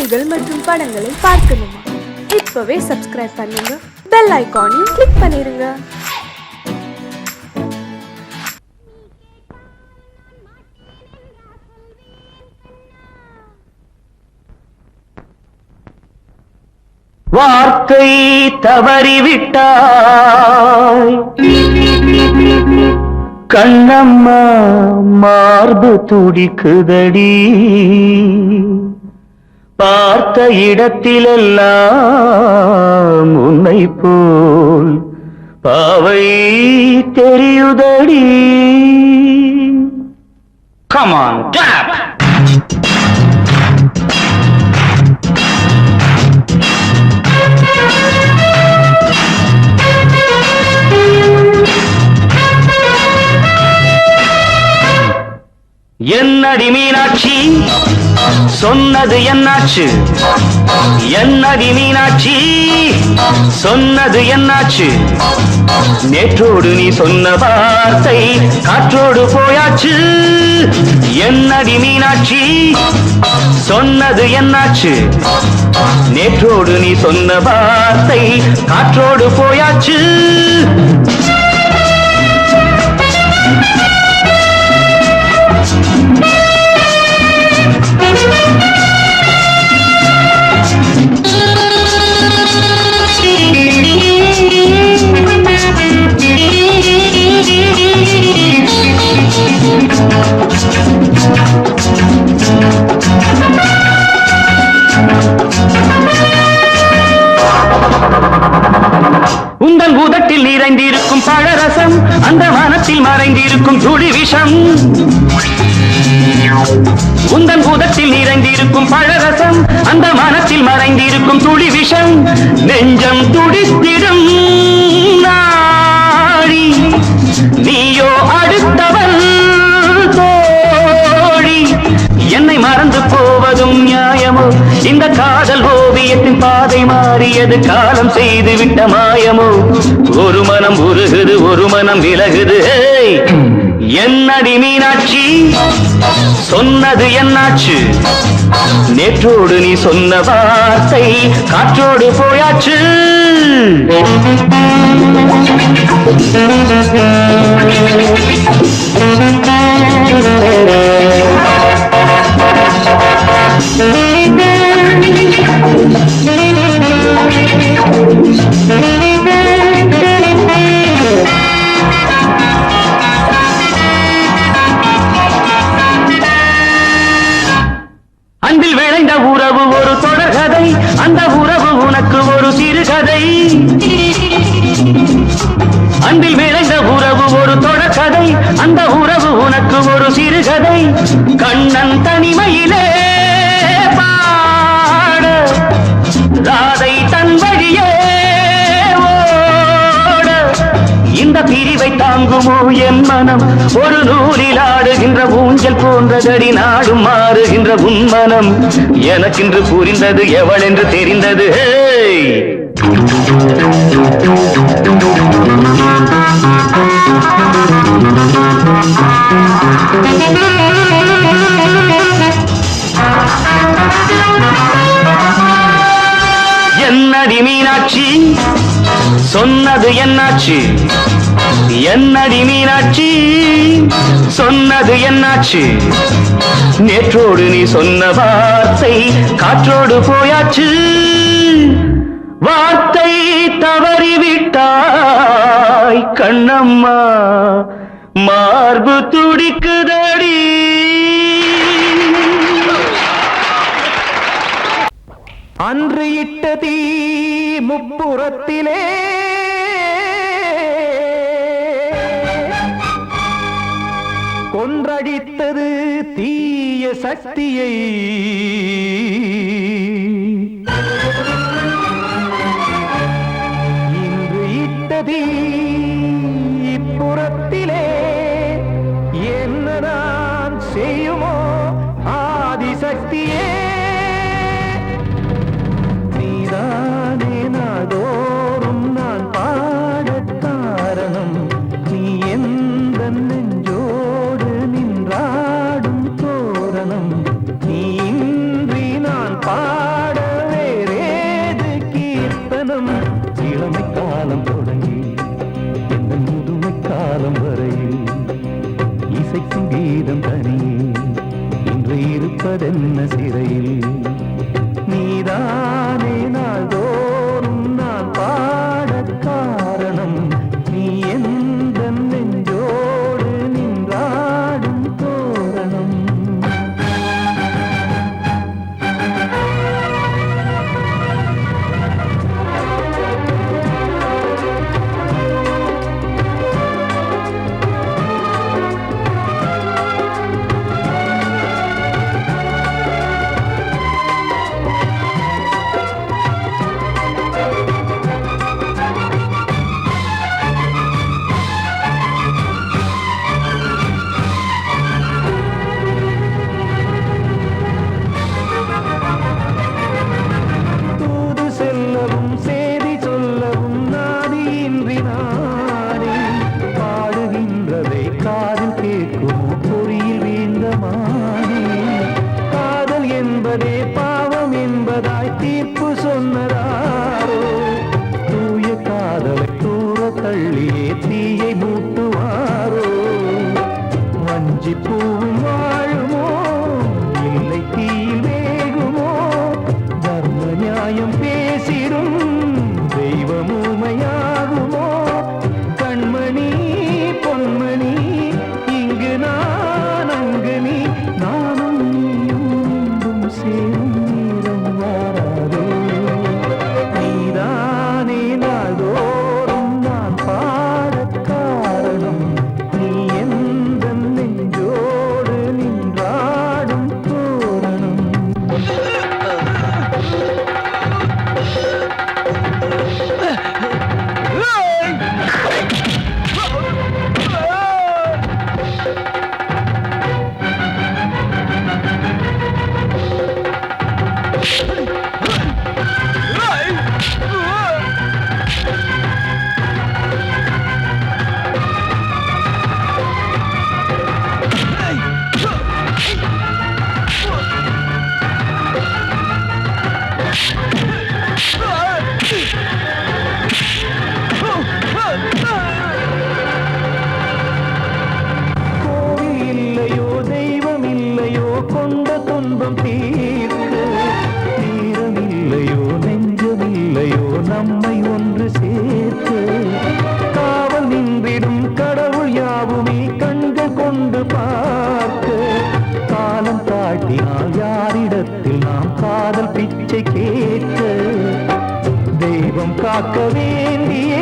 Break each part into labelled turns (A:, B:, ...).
A: செய்திகள் மற்றும் படங்களை பார்க்கணுமா? இப்பவே சப்ஸ்கிரைப் பண்ணுங்க, பெல் ஐகானையும் கிளிக் பண்ணிருங்க.
B: வார்த்தை தவறிவிட்டாய் கண்ணம்மா, மார்பு துடிக்குதடி. பார்த்த இடத்திலெல்லாம் உன்னை போல் பாவை தெரியுதடி. Come on, clap! என்னடி மீனாட்சி, சொன்னது என்னாச்சு? என்னடி மீனாட்சி, சொன்னது என்னாச்சு? நேற்றோடு நீ சொன்ன வார்த்தை காற்றோடு போயாச்சு. என்னடி மீனாட்சி, சொன்னது என்னாச்சு? நேற்றோடு நீ சொன்ன வார்த்தை காற்றோடு போயாச்சு. உங்கள் உதட்டில் நிறைந்திருக்கும் பழரசம், அந்த வானத்தில் மறைந்திருக்கும் துளி விஷம். உங்கள் உதட்டில் நிறைந்திருக்கும் பழரசம், அந்த வானத்தில் மறைந்திருக்கும் துளி விஷம். நெஞ்சம் துடித்திடும் நாடி, நீயோ அடுத்தவன் தோழி. என்னை மறந்து போவதும் நியாயமோ? இந்த காதல் ஓவியத்தின் பாதை மாறியது, காலம் செய்து விட்ட மாயமோ? ஒரு மனம் உருகுது, ஒரு மனம் விலகுது. என்னடி மீனாட்சி, சொன்னது என்னாச்சு? நேற்றோடு நீ சொன்ன வார்த்தை காற்றோடு போயாச்சு. அன்பில் விளைந்த உறவு ஒரு தொடர்கதை, அந்த உறவு உனக்கு ஒரு சிறுகதை. அன்பில் விளைந்த உறவு ஒரு தொடர்கதை, அந்த உறவு உனக்கு ஒரு சிறுகதை. கண்ணன் தனிமையிலே பாட, ராதை தன் வழியே ஓட. இந்த பிரிவை தாங்குமோ என் மனம்? ஒரு நூலில் ஆடுகின்ற ஊஞ்சல் போன்றதடி, நாடும் மாறுகின்ற உன்மனம். எனக்கென்று புரிந்தது எவள் என்று தெரிந்தது. என்னடி மீனாட்சி, சொன்னது என்னாச்சு? என்னடி மீனாட்சி, சொன்னது என்னாச்சு? நேற்றோடு நீ சொன்ன வார்த்தை காற்றோடு போயாச்சு. வார்த்தை தவறிவிட்டாய் கண்ணம்மா, மார்பு துடிக்குதடி. அன்று இட்ட தீ முப்புறத்திலே, கொன்றடித்தது தீய சக்தியை. இன்று இட்ட தீ இப்புறத்திலே, என்ன நான் செய்யுமோ ஆதிசக்தியே? நீதானே நாடோறும் நான் பாடக் காரணம், நீ எந்த நெஞ்சோடு நின்றாடும் தோரணம். நீ இன்றி நான் பாட வீதம் தனியே இன்று இருப்பதென்ன சிறையில் நீதானே நாள்தோறும் நான் பாடக் காரணம் நீ எந்த நெஞ்சோடு நின்றாடும் தோரணம் பாவம் என்பதாய் தீர்ப்பு சொன்னதாரோ தூய காதலை தூர தள்ளியே தீயை மூட்டுவாரோ வஞ்சி பூவும் வாழுமோ இல்லை தீயில் வேகுமோ தர்ம நியாயம் பேசிடும் தெய்வம் ஊமையாகுமோ கண்மணி பொன்மணி இங்கு நான் அங்கு நீ நானும் சேரும் நீரம் வாராதே நீதானே நாள்தோறும் நான் பாடக் காரணம் நீ எந்த நெஞ்சோடு நின்றாடும் தோரணம் கோவில் இல்லையோ தெய்வம் இல்லையோ கொண்ட துன்பம் தீர்க்க நேரம் இல்லையோ நெஞ்சம் இல்லையோ நம்மை ஒன்று சேர்க்க காவல் நின்றிடும் கடவுள் யாவுமே கண்கள் கொண்டு பார்க்க காலம் காட்டினால் யாரிடத்தில் நாம் காதல் பிச்சை கேட்க தெய்வம் காக்க வேண்டியே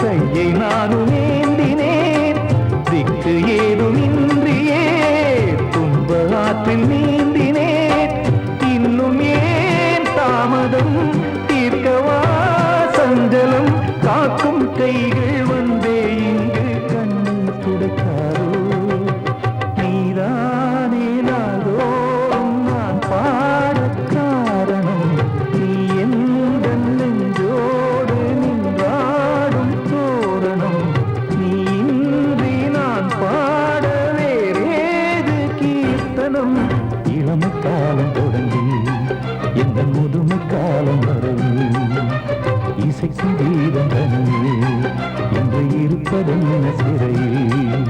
B: கையை நானும் ஏந்தினேன் திக்கு ஏதுமின்றியே துன்ப ஆற்றில் நீந்தினேன் இன்னும் ஏன் தாமதம் தீர்க்கவா சஞ்சலம் காக்கும் கைகள் வந்தே இங்கு கண்ணீர் துடைக்காரோ நீதானே நாள்தோறும் நான் பாடக் காரணம் நீ எந்த நெஞ்சோடு நின்றாடும் தோரணம் நீ இன்றி நான் பாட வேறேது கீர்த்தனம் இளமை காலம் தொடங்கி எந்த முதுமை காலம் வரை இசைக்கு வீதம் தனியே என்று இருப்பதென்ன சிறையில்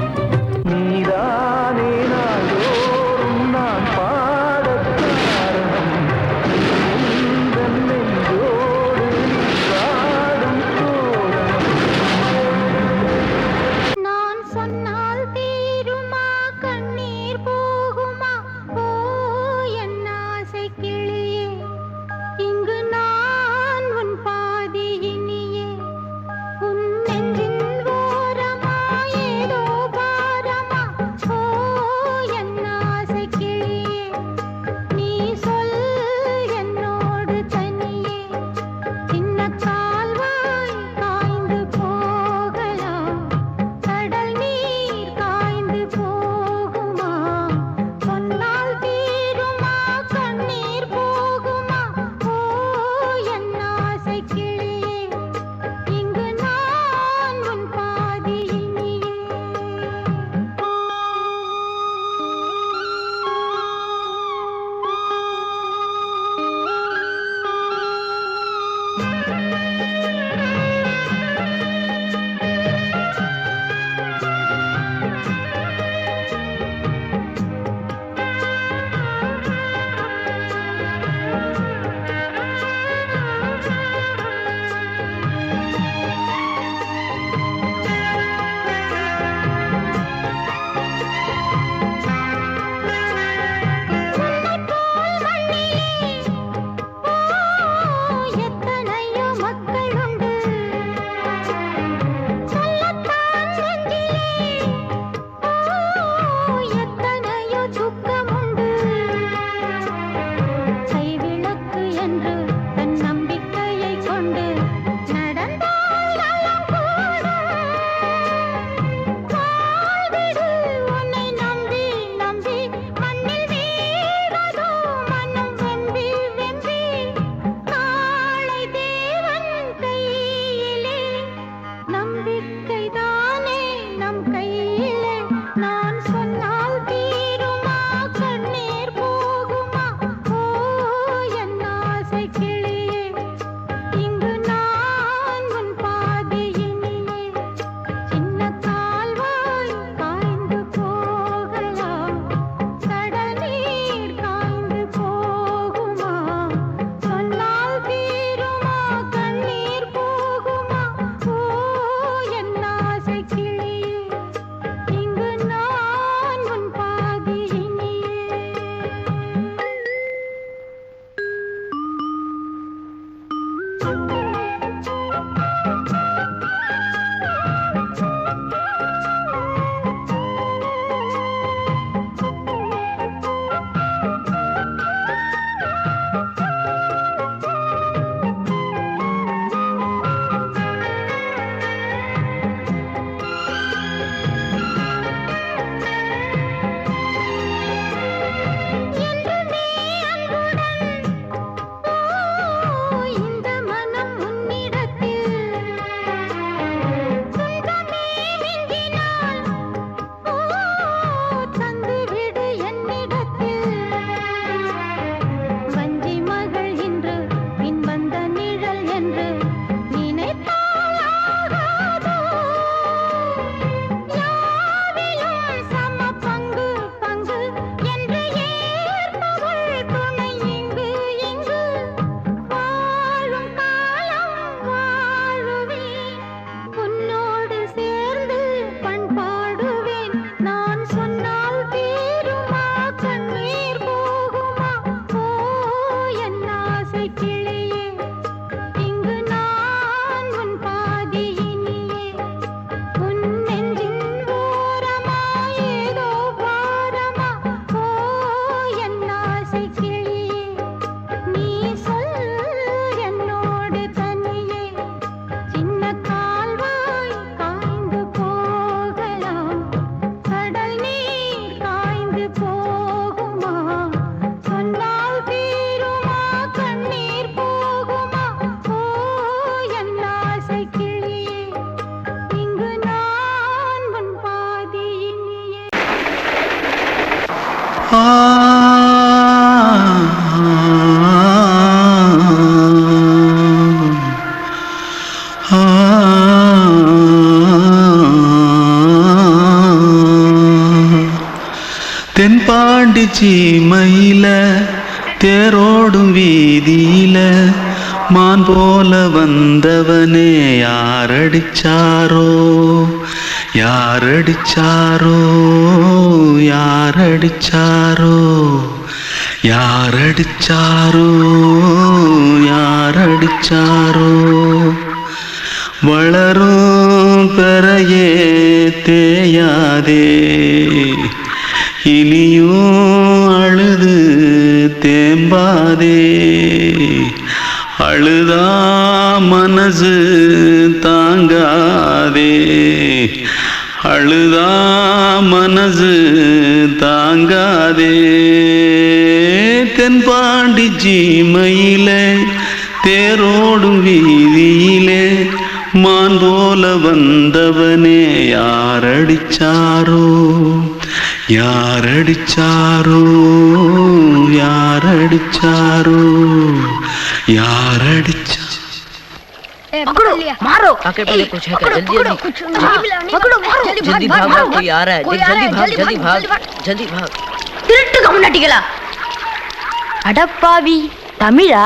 B: நீதானே நாள்தோறும் நான் பாடக் காரணம் எந்த நெஞ்சோடு நின்றாடும் தோரணம்
C: நான் சொன்னால் தீருமா கண்ணீர் போகுமா ஓ என் ஆசை கிளியே இங்கு நான் உன் பாதி இனியே உன் நெஞ்சின் ஓரமா ஏதோ பாரமா ஓ என் ஆசை கிளியே நீ சொல் என்னோடு தனியே சின்ன கால்வாய் காய்ந்து போகலாம் கடல் நீர் காய்ந்து போகுமா சொன்னால் தீருமா கண்ணீர் போகுமா ஓ என் ஆசை கிளியே இங்கு நான் உன் பாதி இனியே கிளியே இங்கு நான் உன் பாதியினியே உன் நெஞ்சின் ஓரமா ஏதோ பாரமா ஓ என் ஆசை கிளியே நீ சொல் என்னோடு தனியே சின்ன கால்வாய் காய்ந்து போகலாம் கடல் நீர் காய்ந்து போகுமா சொன்னால் தீருமா கண்ணீர் போகுமா ஓ என் ஆசை கிளியே இங்கு நான் உன் பாதியினியே
D: தென்பாண்டி சீமையில தேரோடும் வீதியில மான் போல வந்தவனே யாரடிச்சாரோ யாரடிச்சாரோ யாரடிச்சாரோ யாரடிச்சாரோ யாரடிச்சாரோ வளரும் பெறையே தேயாதே இனியும் அழுது தேம்பாதே அழுதா மனசு தாங்காதே அழுதா மனசு தாங்காதே தென்பாண்டி சீமையிலே தேரோடும் வீதியிலே மான் போல வந்தவனே யாரடிச்சாரோ யாரடிச்சாரோ யாரடிச்சாரோ யாரடிச்சா
E: पकड़ो मारो आके पहले कुछ है क्या जल्दी जल्दी पकड़ो मारो जल्दी भाग भाग कोई आ रहा है जल्दी भाग जल्दी भाग திருட்டு கம்முனட்டிகளா அடப்பாவி தமிழா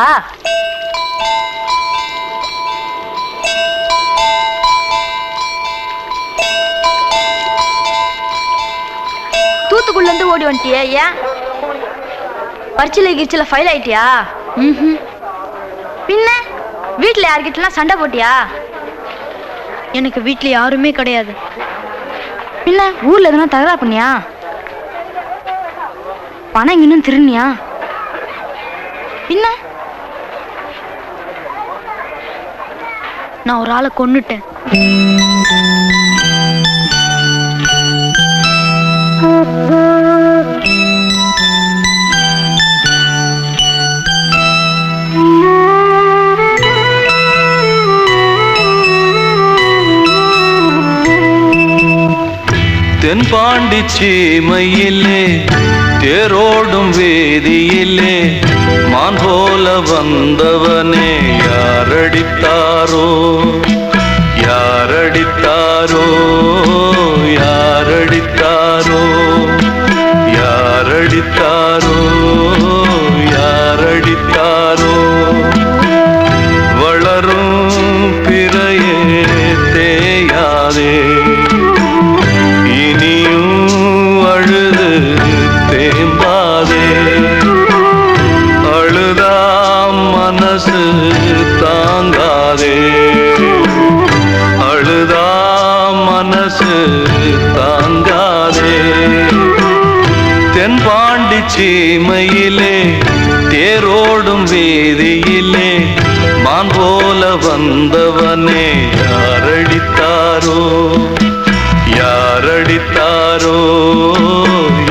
E: தூத்துக்குள்ள இருந்து ஓடி வந்துட்டியா ஏன் பரிச்சையில கிரிச்சில ஃபைல் ஆயிட்டியா பின்ன வீட்டுல யார்கிட்டலாம் சண்டை போட்டியா எனக்கு வீட்டுல யாருமே கிடையாது பின்ன ஊர்ல எதுனா தகராறு பண்ணியா பணம் இன்னும் திருநியா பின்ன நான் ஒரு ஆளை கொன்னுட்டேன்
D: தென்பாண்டி சீமையிலே தேரோடும் வேதியிலே மான் போல வந்தவனே யாரடித்தாரோ யாரடித்தாரோ யாரடித்தாரோ யாரடித்தாரோ யாரடித்தாரோ வளரும் பிறையே தேயாதே இனியும் அழுது தேம்பாதே அழுதா மனசு தாங்காதே அழுதா மனசு தாங்காதே தென்பாண்டி சீமையிலே தேரோடும் வீதியிலே மான் போல வந்தவனே யாரடித்தாரோ யாரடித்தாரோ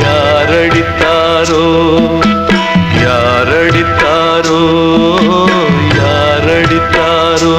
D: யாரடித்தாரோ யாரடித்தாரோ யாரடித்தாரோ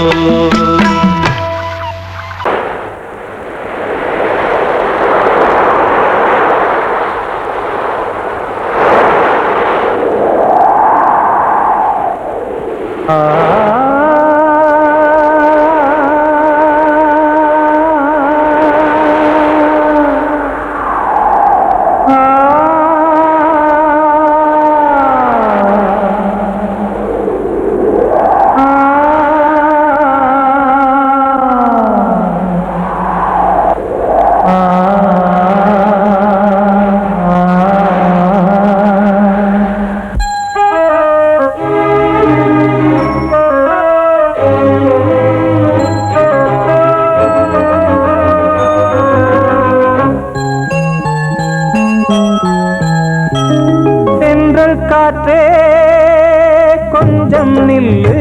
F: கொஞ்சம் நில்லு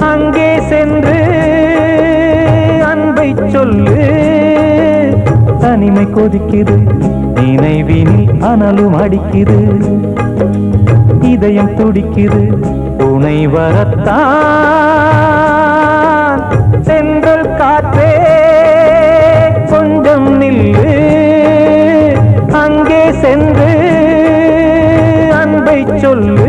F: அங்கே சென்று அன்பை சொல்லு தனிமை கொதிக்குது நினைவினில் அனலும் அடிக்குது இதயம் துடிக்குது துணை வரத்தான் சென்றல் காற்றே கொஞ்சம் நில்லு அங்கே சென்று அன்பை சொல்லு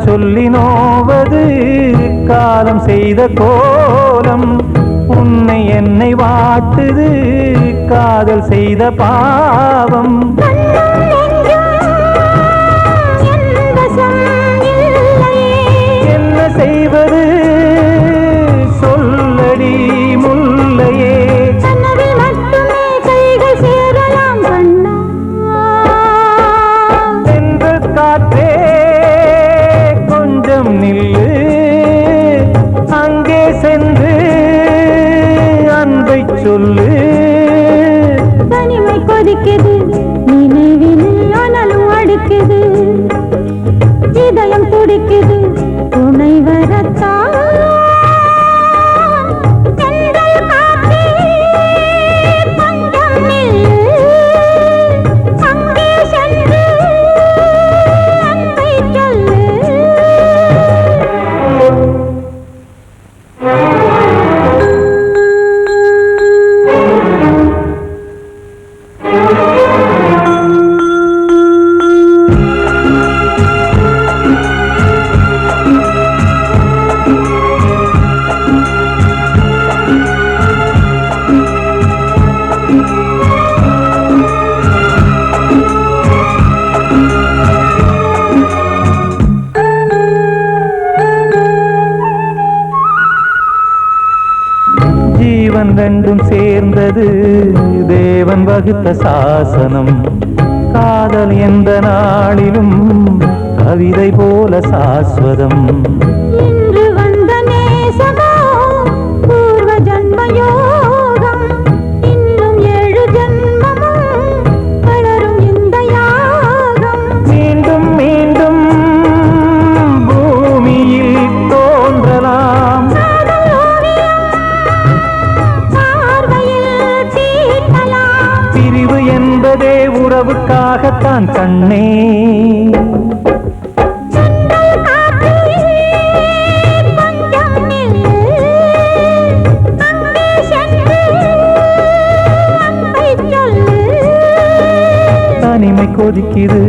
F: சொல்லி நோவது காலம் செய்த கோலம் உன்னை என்னை வாட்டுது காதல் செய்த பாவம் என்ன செய்வது சொல்லடி முல்லையே சென்று காற்றே நில்லு அங்கே சென்று அன்பை சொல்லு
C: தனிமை கொதிக்குது நினைவினில் அனலும் அடிக்குது இதயம் துடிக்குது துணை வரத்தான்
F: ரெண்டும் சேர்ந்தது தேவன் வகுத்த சாசனம் காதல் எந்த நாளிலும் கவிதை போல சாஸ்வதம்
C: இன்று வந்த நேசமோ பூர்வ ஜன்ம யோகம் இன்னும் 7 ஜன்மமும் வளரும் இந்த யாகம்
F: மீண்டும் மீண்டும் பூமியில் தோன்றலாம் பிரிவு என்பதே உறவுக்காகத்தான் கண்ணே தனிமை கொதிக்குது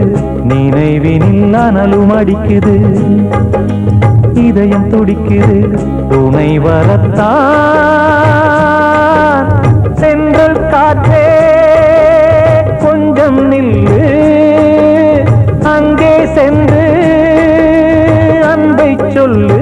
F: நினைவினில் அனலும் அடிக்குது இதயம் துடிக்குது துணை வரத்தான் சென்றல் காற்றே கொஞ்சம் நில்லு அங்கே சென்று அன்பை சொல்லு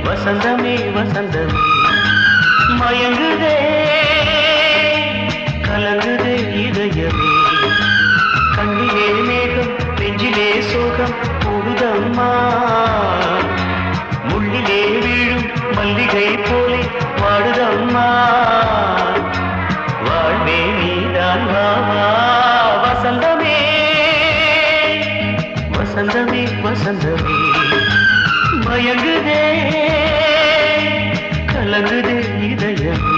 B: வசந்தமே வசந்தமே மயங்குதே கலங்குதே இதயமே கண்ணிலே மேகம் நெஞ்சிலே சோகம் கூடுதம்மா முள்ளிலே வீழும் மல்லிகை போலே வாடுதம்மா வாழ்வே நீதான் வா வசந்தமே வசந்தமே வசந்தமே வசந்தமே மயங்குதே கலங்குதே இதயமே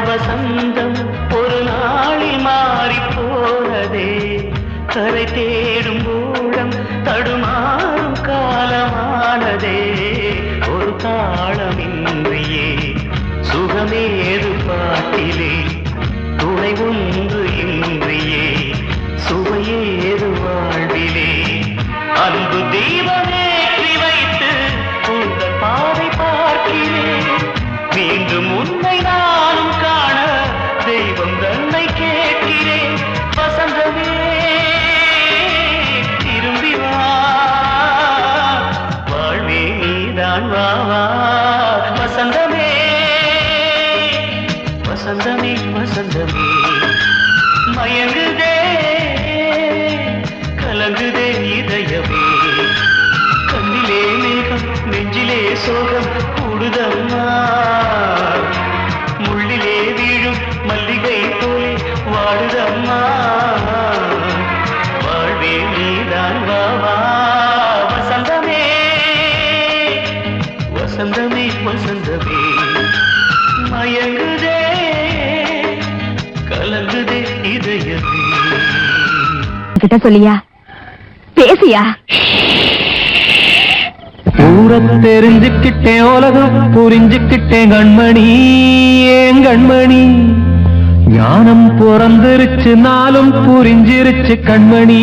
B: வசந்தம் ஒரு நாளில் மாறி போனதே கரை தேடும் ஊழம் தடுமாறும் காலமானதே ஒரு தாளமின்றியே சுகமேது பாட்டிலே துணை ஒன்று இன்றியே சுவையேது வாழ்விலே அன்பு தெய்வமேற்றி வைத்து உங்கள் பாதை பார்க்கிறேன் மீண்டும் உன்னை நானும் காண தெய்வம் தன்னை கேட்கிறேன் வசந்தமே திரும்பி வா வாழ்வே நீதான் வா வா வசந்தமே வசந்தமே வசந்தமே மயங்குதே கலங்குதே இதயமே கண்ணிலே மேகம் நெஞ்சிலே சோகம் கூடுதம்மா முள்ளிலே வீழும் மல்லிகை போலே வாடுதம்மா வாழ்வே நீதான் வா வா வசந்தமே வசந்தமே வசந்தமே மயங்குதே கலங்குதே இதயமே
C: கிட்ட சொல்லியா பேசியா
F: ஊரத் தெரிஞ்சுக்கிட்டேன் உலகம் புரிஞ்சுக்கிட்டேன் கண்மணி ஏன் கண்மணி ஞானம் பிறந்திருச்சு நாளும் புரிஞ்சிருச்சு கண்மணி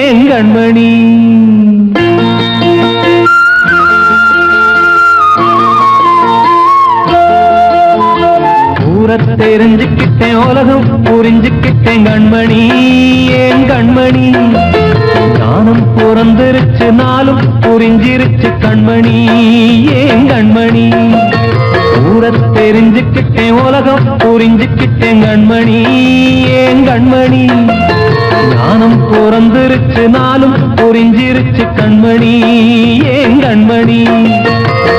F: ஏன் கண்மணி ஊரத் தெரிஞ்சுக்கிட்டேன் உலகம் புரிஞ்சுக்கிட்டேன் கண்மணி ஏன் கண்மணி ஞானம் பிறந்திருச்சு நாளும் புரிஞ்சிருச்சு கண்மணி ஏன் கண்மணி ஊரத் தெரிஞ்சுக்கிட்டேன் உலகம் புரிஞ்சுக்கிட்டேன் கண்மணி ஏன் கண்மணி ஞானம் பிறந்திருச்சு நாளும் புரிஞ்சிருச்சு கண்மணி ஏன் கண்மணி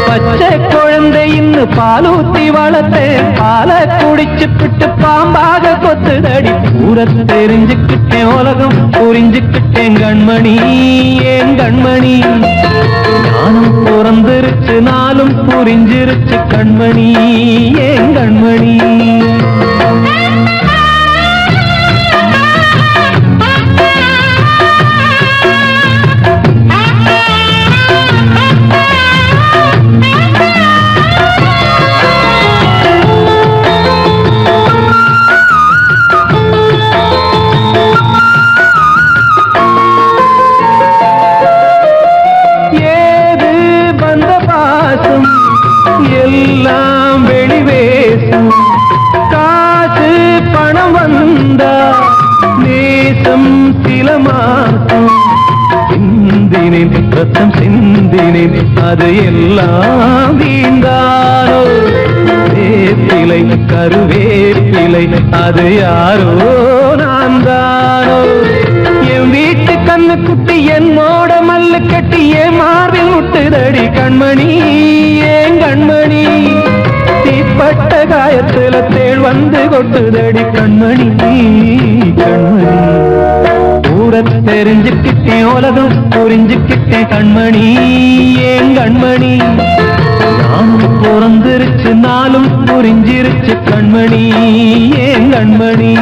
F: பச்சை குழந்தை இன்னும் பாலூத்தி வளர்த்தேன் பாலை குடிச்சு பிட்டு பாம்பாக கொத்துதடி ஊரத் தெரிஞ்சுக்கிட்டேன் உலகம் புரிஞ்சுக்கிட்டேன் கண்மணி ஏன் கண்மணி ஞானம் பிறந்திருச்சு நாளும் புரிஞ்சிருச்சு கண்மணி ஏன் கண்மணி எல்லாம் வெளிவேசம் காசு பணம் வந்தா நேசம் சில மாசம் சிந்தினேன் ரத்தம் சிந்தினேன் அது எல்லாம் வீந்தாரோ வேப்பிலை கருவேப்பிலை அது யாரோ நான் தானோ என் வீட்டு கண்ணு குட்டி என்னோட மல்லு கட்டி என் மார்பில் முட்டுதடி கண்மணி ஏன் கண்மணி தீப்பட்ட காயத்துல தேள் வந்து கொட்டுதடி கண்மணி கண்மணி ஊரத் தெரிஞ்சுக்கிட்டேன் உலகம் புரிஞ்சுக்கிட்டேன் கண்மணி ஏன் கண்மணி நானும் பிறந்திருச்சு நாளும் புரிஞ்சிருச்சு கண்மணி ஏன் கண்மணி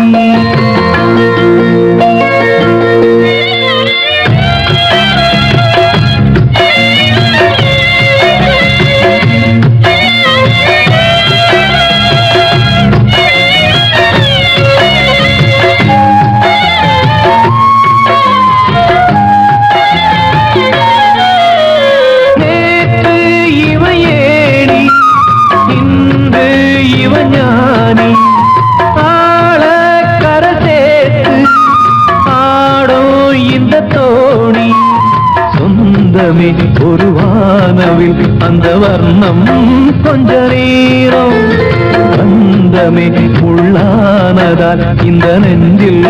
F: வானவில் அந்த வர்ணம் கொஞ்ச நேரம் பந்தமே உள்ளானதால் இந்த நெஞ்சில்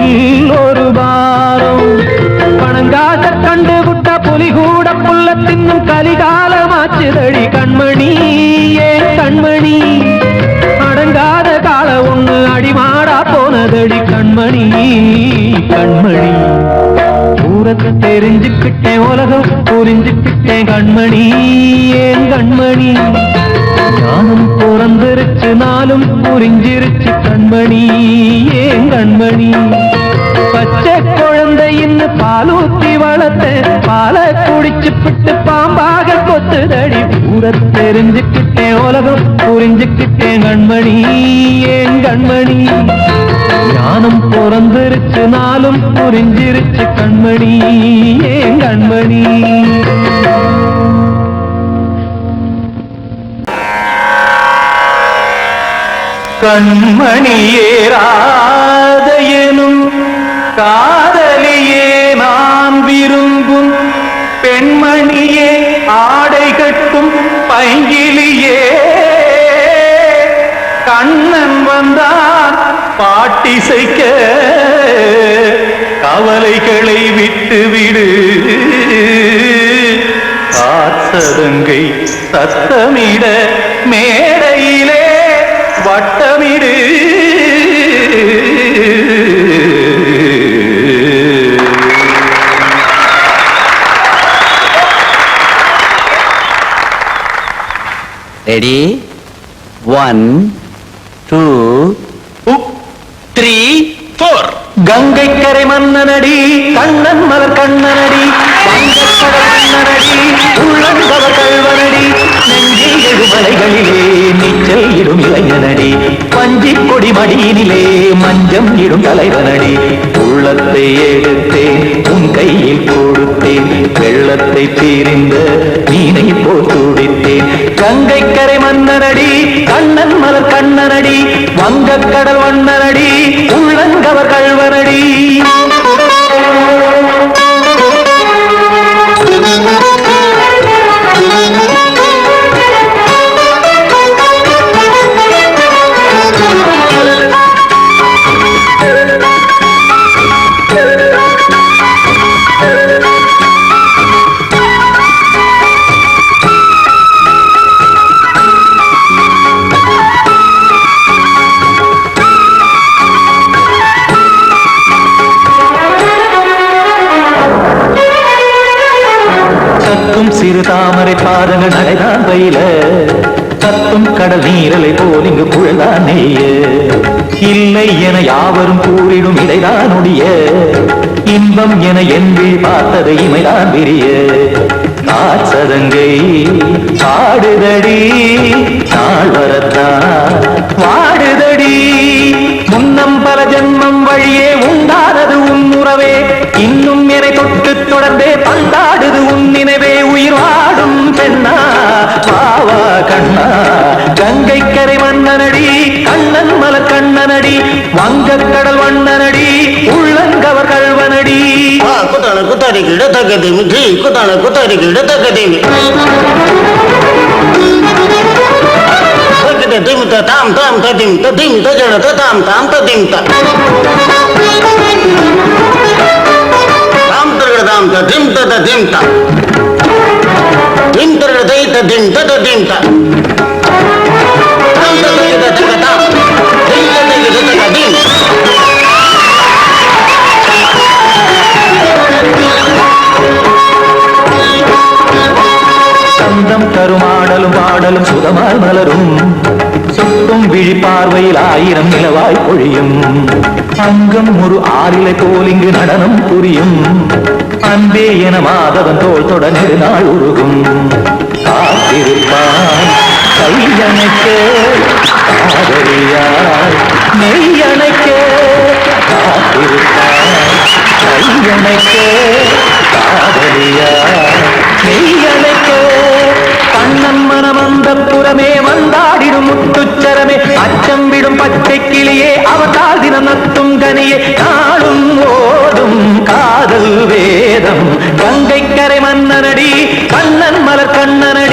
F: ஒரு பாரம் பணங்காச கண்டு விட்ட புலி கூட புல்ல தின்னும் கலிகாலமாச்சுதடி கண்மணி ஏன் கண்மணி அடங்காத கால ஒண்ணு அடிமாடா போனதடி கண்மணி கண்மணி தூரத்தை தெரிஞ்சுக்கிட்டேன் உலகம் புரிஞ்சுக்கிட்டேன் கண்மணி ஏன் கண்மணி ஞானம் பிறந்திருச்சு நாளும் புரிஞ்சிருச்சு கண்மணி ஏன் கண்மணி பச்சை குழந்தையின் பாலூத்தி வளர்த்த பாலை குடிச்சுப்பிட்டு பாம்பாக கொத்துதடி ஊரை தெரிஞ்சுக்கிட்டேன் உலகம் புரிஞ்சுக்கிட்டேன் கண்மணி ஏன் கண்மணி ஞானம் பிறந்திருச்சு நாளும் புரிஞ்சிருச்சு கண்மணி ஏன் கண்மணி கண்மணியே ராதையனும் காதலியே நான் விரும்பும் பெண்மணியே ஆடை கட்டும் பைங்கிலியே கண்ணன் வந்தான் பாட்டிசைக்க கவலைகளை விட்டுவிடு காத்ததங்கை சத்தமிட மேடையிலே வட்டமிடு
B: ரெடி 1 2 3 4
F: கங்கை கரை மன்னனடி கண்ணன் மலர் கண்ணனடி கண்ணனடி உள்ளங்கவர் கல்வனடி நெஞ்சில் எழுமலைகளிலே நீச்சல் இடும் இளைஞனடி பஞ்சி கொடி மடியினிலே மஞ்சம் இடும் தலைவனடி உள்ளத்தை எடுத்தேன் உன் கையில் கொடுத்தேன் வெள்ளத்தை தீரிந்த மீனை போல் துடித்தேன் கங்கை கரை மன்னனடி கண்ணன் மலர் கண்ணனடி வங்கக் கடல் வண்ணனடி உள்ளங்கவர் கல்வனடி சிறு தாமரை பாதங்கள் நடைதான் பயில கத்தும் கடல் நீரலை போல் இங்கு குழல்தான் நெய்ய இல்லை என யாவரும் கூறிடும் இடைதான் உடைய இன்பம் என என்பி பார்த்தது இமைதான் விரிய காசதங்கை பாடுதடி நாள் வரத்தான் வாடுதடி முன்னம் பல ஜென்மம் வழியே உண்டானது உன் உறவே இன்னும் என்னை தொட்டு தொடர்ந்தே பந்தாடுது உன் நினைவே உயிர் வாடும் பெண்ணா பாவா கண்ணா கங்கை கரை மன்னனடி கண்ணன் மலர் கண்ணனடி வங்கக் கடல் வண்ணனடி உள்ளங்கவர் கல்வனடி
G: குத்தான குத்தாரிக்கு இடத்தக்கதேமி ஜி குத்தான குத்தாரிக்கு இடத்தக்கதேமி திமித்த தாம் தாம் ததிமித்த திமித்த ஜனத தாம் தாம் ததிமித்த தாம் தரகட தாம் ததிமித்த ததிமித்த திம் தரகட தை ததிமித்த ததிமித்த தாம் தரகட தக தாம் திம் தரகட தக திம்
F: சந்தம் கருமாடலும் பாடலும் சுதமால் மலரும் சுட்டும் விழி பார்வையில் ஆயிரம் நிலவாய் பொழியும் அங்கம் ஒரு ஆறிலை போல் இங்கு நடனம் புரியும் அன்பே என மாதவன் தோள் தொட நெடுநாள் உருகும் காத்திருப்பான் கையணைக்க காதலியாய் மெய்யணைக்க காத்திருப்பான் கையணைக்க காதலியாய் மெய்யணைக்க கண்ணன் மனம் அந்த புறமே வந்தாடிடும் முத்துச்சரமே அச்சம் விடும் பச்சை கிளியே அவதால் தினம் நத்தும் கனியே நாளும் ஓடும் காதல் வேதம் கங்கை கரை மன்னனடி கண்ணன் மலர் கண்ணனடி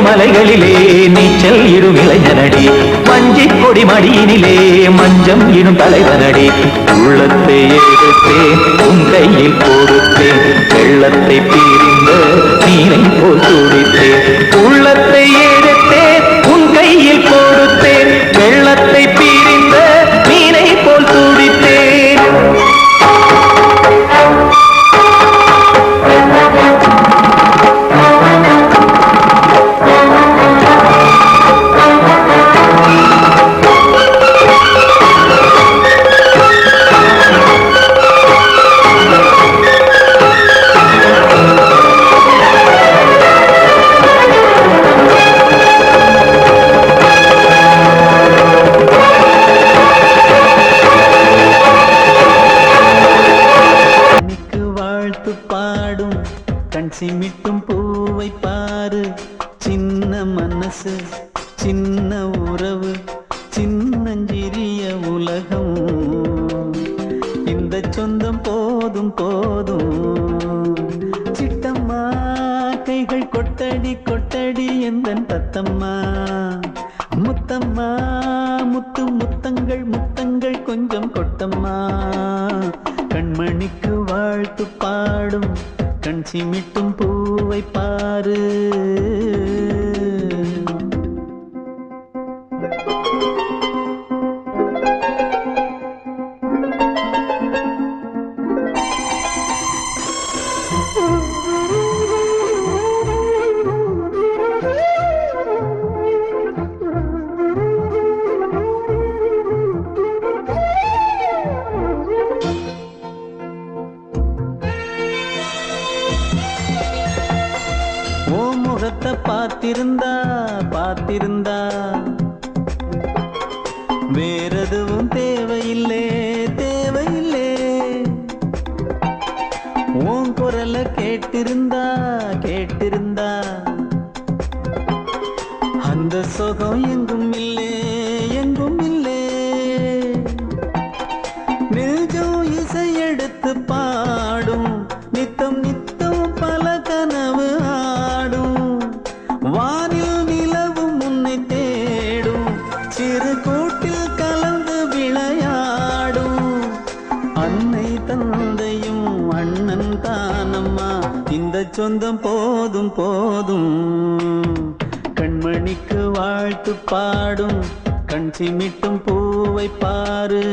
F: ஏழுமலைகளிலே நீச்சல் இடும் இளைஞனடி வஞ்சி கொடி மடியினிலே மஞ்சம் இடும் தலைவனடி உள்ளத்தை எடுத்தேன் உன் கையில் கொடுத்தேன் வெள்ளத்தை பிரிந்த நீரை போல் துடித்தேன் உள்ளத்தை எடுத்தேன் உன் கையில் கொடுத்தேன் வெள்ளத்தை பிரிந்த நீரை போல் துடித்தேன்
H: சிமிட்டும் பூவை பாரு சின்ன மனசு சின்ன உறவு சின்னஞ்சிறிய உலகம் இந்த சொந்தம் போதும் போதும் சிட்டம்மா கைகள் கொட்டடி கொட்டடி எந்தன் தத்தம்மா முத்தம்மா முத்து முத்தங்கள் முத்தங்கள் கொஞ்சம் கொட்டம்மா கண்மணிக்கு வாழ்த்து பாடும் கண் சிமிட்டும் பூவை பாரு பார்த்திருந்தா பார்த்திருந்தா வேறெதுவும் தேவையில்லை தேவையில்லை உன் குரல கேட்டிருந்தா கேட்டிருந்தா அந்த சுகம் எங்கும் இல்லை எங்கும் இல்லை நெஞ்சம் இசை எடுத்து பாடும் நித்தம் நித்தம் பல கனவு ஆடும் வானில் நிலவும் உன்னை தேடும் சிறு கூட்டில் கலந்து விளையாடும் அன்னை தந்தையும் அண்ணன் தானம்மா இந்த சொந்தம் போதும் போதும் கண்மணிக்கு வாழ்த்து பாடும் கண் சிமிட்டும் பூவை பாரு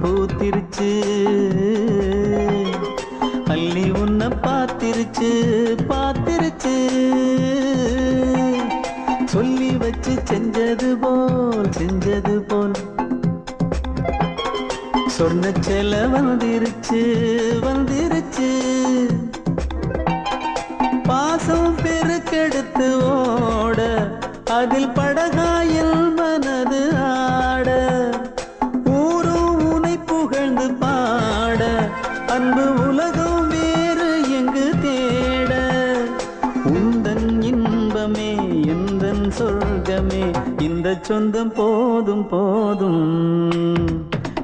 H: பூத்திருச்சு அள்ளி உன்னை பார்த்திருச்சு பார்த்திருச்சு சொல்லி வச்சு செஞ்சது போல் சொன்ன செல வந்துருச்சு வந்துருச்சு பாசம் பெருக்கெடுத்து ஓட அதில் படகாயில் மனது ஆட புகழ்ந்து பாட அன்பு உலகம் வேறு எங்கு தேட உந்தன் இன்பமே எந்தன் சொர்க்கமே இந்த சொந்தம் போதும் போதும்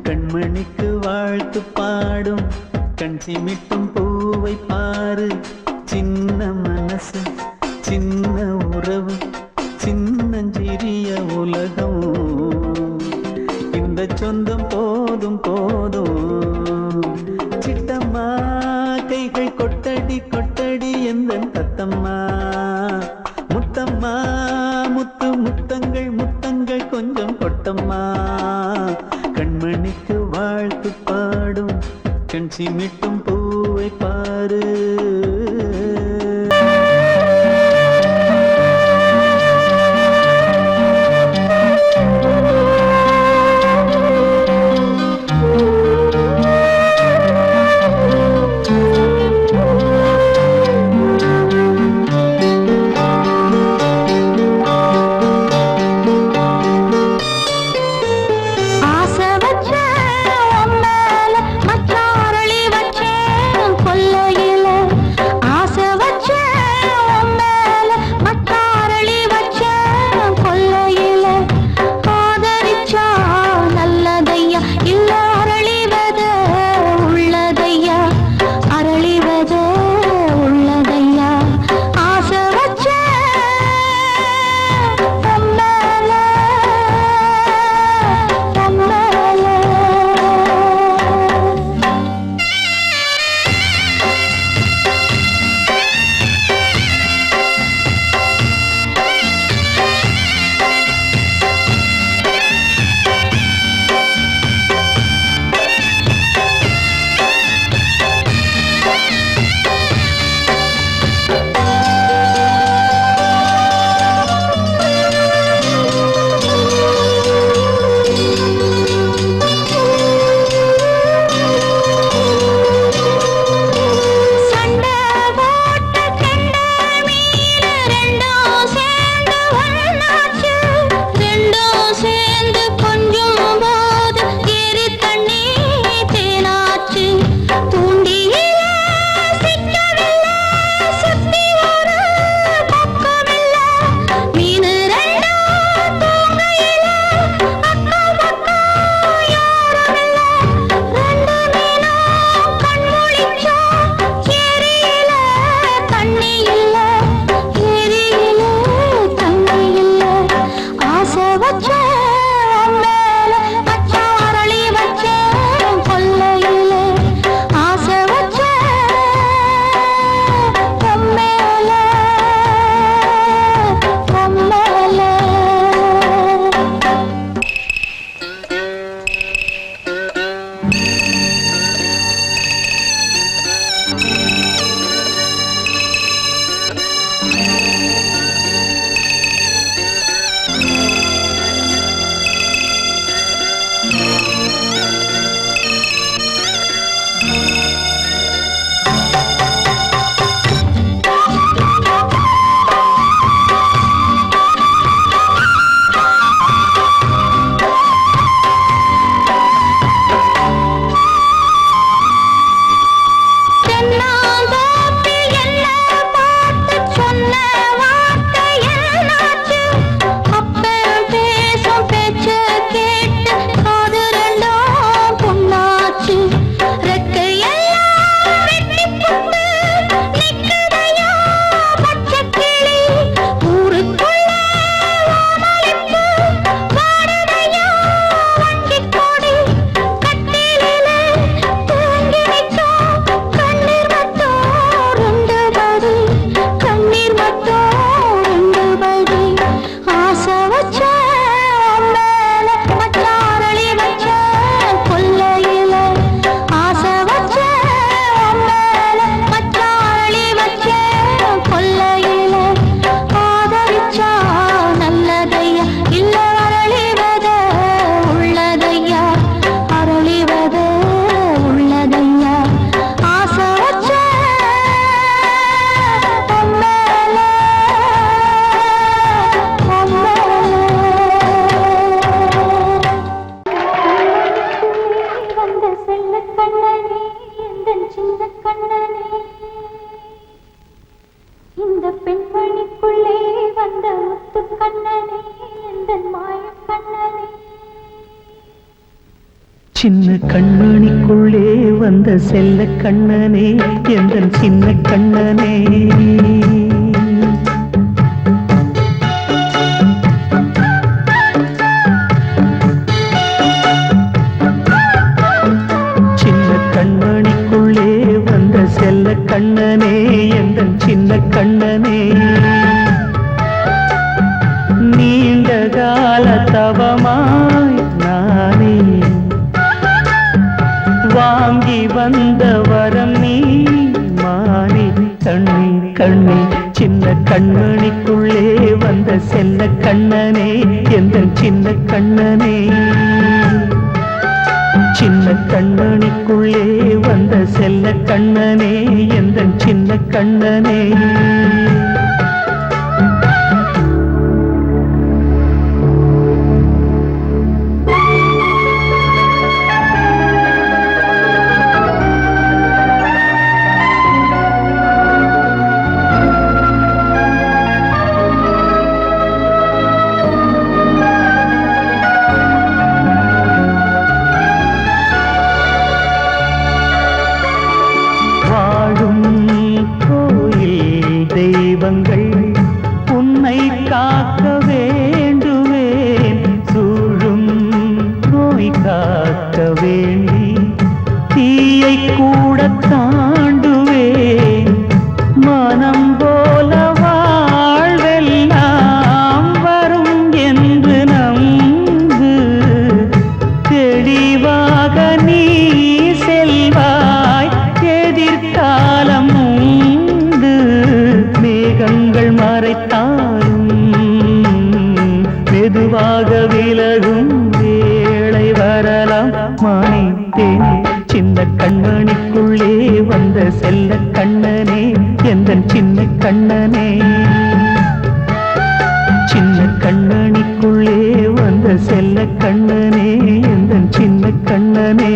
H: கண்மணிக்கு வாழ்த்து பாடும் கண் சிமிட்டும் பூவை பாரு சின்ன மனசு சின்ன உறவு சின்னஞ்சிறிய உலகம் இந்த சொந்தம் போதும் போதும் சிட்டம்மா கைகள் கொட்டடி கொட்டடி எந்தன் தத்தம்மா முத்தம்மா முத்து முத்தங்கள் முத்தங்கள் கொஞ்சம் கொட்டம்மா கண்மணிக்கு வாழ்த்து பாடும் கண் சிமிட்டும் பூவை பாரு சின்ன கண்மணிக்குள்ளே வந்த செல்ல கண்ணனே எந்தன் சின்ன கண்ணனே சின்ன கண்மணிக்குள்ளே வந்த செல்ல கண்ணனே எந்தன் சின்ன கண்ணனே நீண்ட கால தவமாய் நானே வாங்கி வந்த வரம் நீ மானே கண்ணே கண்ணே சின்ன கண்மணிக்குள்ளே வந்த செல்ல கண்ணனே எந்தன் சின்ன கண்ணனே சின்ன கண்மணிக்குள்ளே வந்த செல்ல கண்ணனே எந்தன் சின்ன கண்ணனே உன்னை காக்க வேண்டுவேன் சூழும் நோய் காக்க வேண்டி தீயை கூட தாண்டுவேன் மனம் போல வாழ்வெல்லாம் வரும் என்று நம்பு தெளிவாக நீ செல்வாய் எதிர்காலம் மேகங்கள் மறைத்தாலும் மெதுவாக விலகும் வேளை வரலாம் மானே தேனே சின்ன கண்மணிக்குள்ளே வந்த செல்ல கண்ணனே எந்தன் சின்ன கண்ணனே சின்ன கண்மணிக்குள்ளே வந்த செல்ல கண்ணனே எந்தன் சின்ன கண்ணனே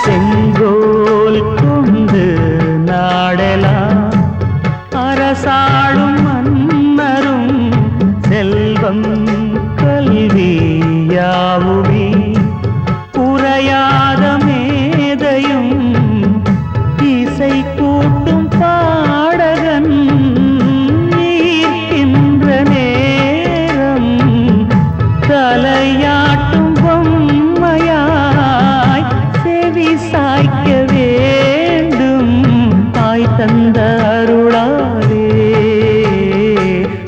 H: செங்கோல் கொண்டு நாடலாம் அரசாளும் மன்னரும் செல்வம் கல்வியாவுமே உரையாத மேதையும் இசை கூட்டும் பாடகன் ஈர்க்கின்ற நேரம் தலையாட்டும் பொம்மையாய் செவி சாய்க்க வேண்டும் தாய் தந்த அருளாலே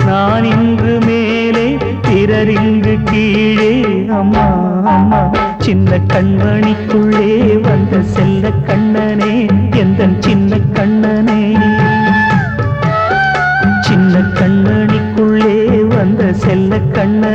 H: நான் இன்று மேலே பிறரிங்கு கீழே அம்மா அம்மா சின்ன கண்மணிக்குள்ளே வந்த செல்ல கண்ணனே எந்தன் சின்ன கண்ணனே சின்ன கண்மணிக்குள்ளே வந்த செல்ல கண்ணனே